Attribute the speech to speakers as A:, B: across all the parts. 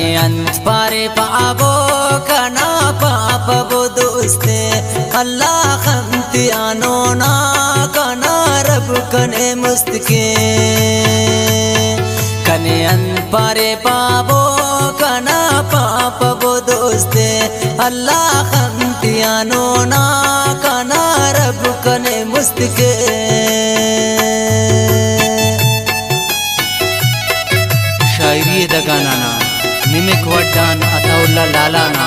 A: कने अंत पारे पाबो कना पाप बुदुस्ते अल्लाह खंतियानो ना कना रब कने मुस्तके कने अंत पारे पाबो कना पाप बुदुस्ते अल्लाह खंतियानो ना कना रब कने मुस्तके शायरी दगानाना मिमिक वड्डान अताउल्ला लालाना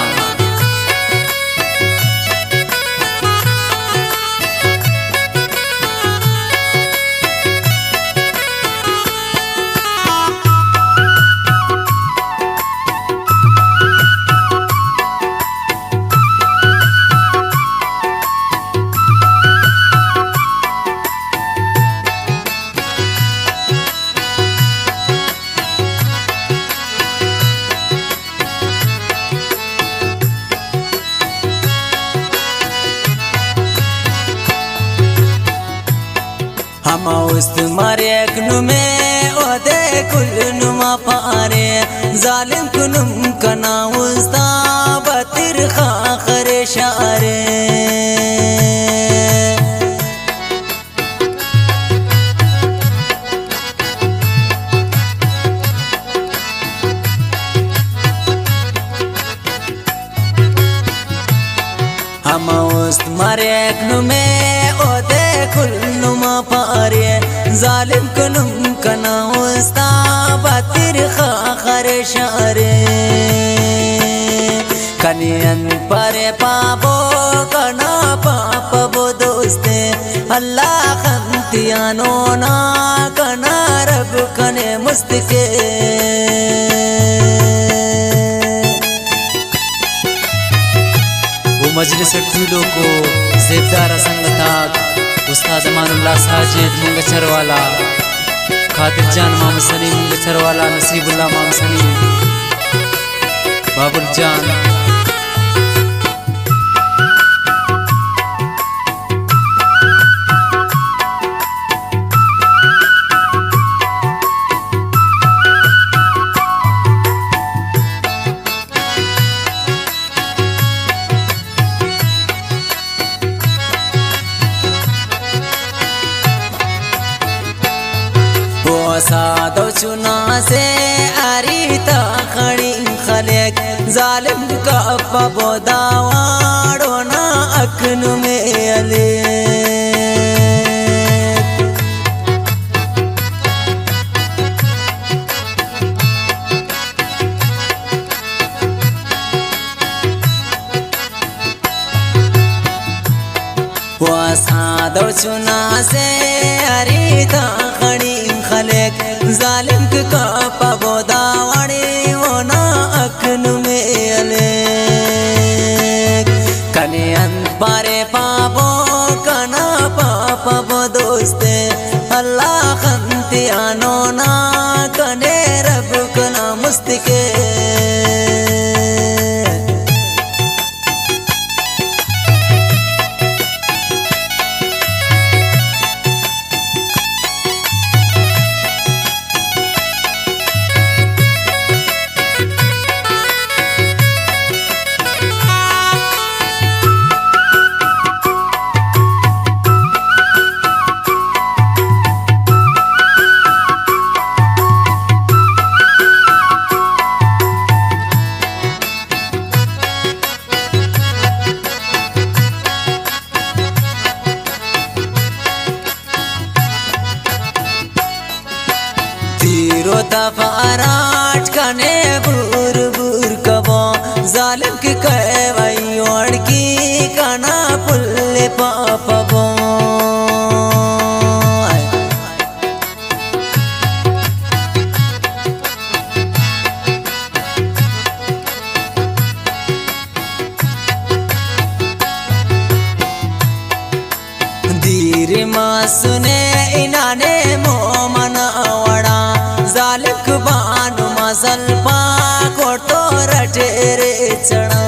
A: हम उस्त मारे नुमे ओदे कुल नुमा पारे जालिम कुनुम कना उस्ता बतिर खाखरे शारे हम उस्त मारे नुमे ओदे कुल नुमा पारे जालिम कुनुम कना उस्ता बतिर खाखरे शारे कनियन परे पाबो कना पाप बुदुस्ते अल्लाह खंतियानो ना कना रब कने मुस्तके वो मजलिस टूलो को ज़ेबदार संगताक उस्ताद अमानुल्लाह साजिद मुंगचर वाला खातिर जान माम सनी मुंगचर वाला नसीबुल्लाह माम सनी बाबुल जान सादो चुना से अरीता खड़ी खलेक जालिम का पबो दावाड़ो ना अकनु में अले सादो चुना से अरीता खड़ी खलेक जालिम का पबो दावाड़े होना अखनु में अले कने अंत पारे पाबो कना पाप बुदुस्ते अल्लाह खंतियानो ना कने रब कना मुस्तके तफाराट कने बुर बुर कबो जालिम की कहवाई ओढ़ की कना पुल्ले पापबो धीर माँ सुने इनाने मोमना वड़ा जालिक बानु मसल पा कोटो रटेरे चढ़ा